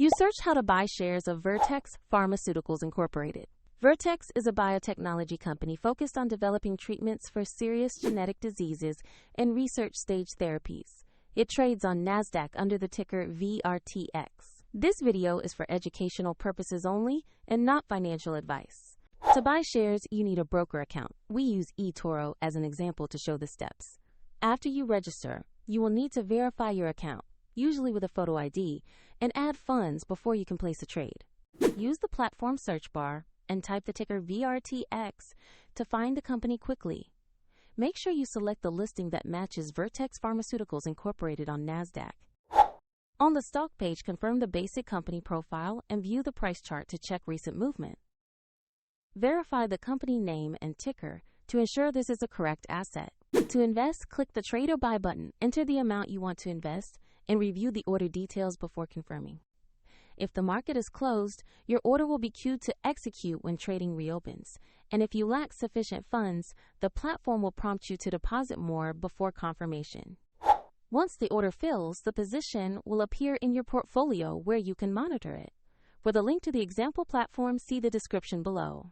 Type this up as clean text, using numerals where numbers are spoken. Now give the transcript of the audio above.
You search how to buy shares of Vertex Pharmaceuticals Incorporated. Vertex is a biotechnology company focused on developing treatments for serious genetic diseases and research stage therapies. It trades on NASDAQ under the ticker VRTX. This video is for educational purposes only and not financial advice. To buy shares, you need a broker account. We use eToro as an example to show the steps. After you register, you will need to verify your account, usually with a photo ID, and add funds before you can place a trade. Use the platform search bar and type the ticker VRTX to find the company quickly. Make sure you select the listing that matches Vertex Pharmaceuticals Incorporated on NASDAQ. On the stock page, confirm the basic company profile and view the price chart to check recent movement. Verify the company name and ticker to ensure this is a correct asset. To invest, click the Trade or Buy button, enter the amount you want to invest, and review the order details before confirming. If the market is closed, your order will be queued to execute when trading reopens. And if you lack sufficient funds, the platform will prompt you to deposit more before confirmation. Once the order fills, the position will appear in your portfolio where you can monitor it. For the link to the example platform, see the description below.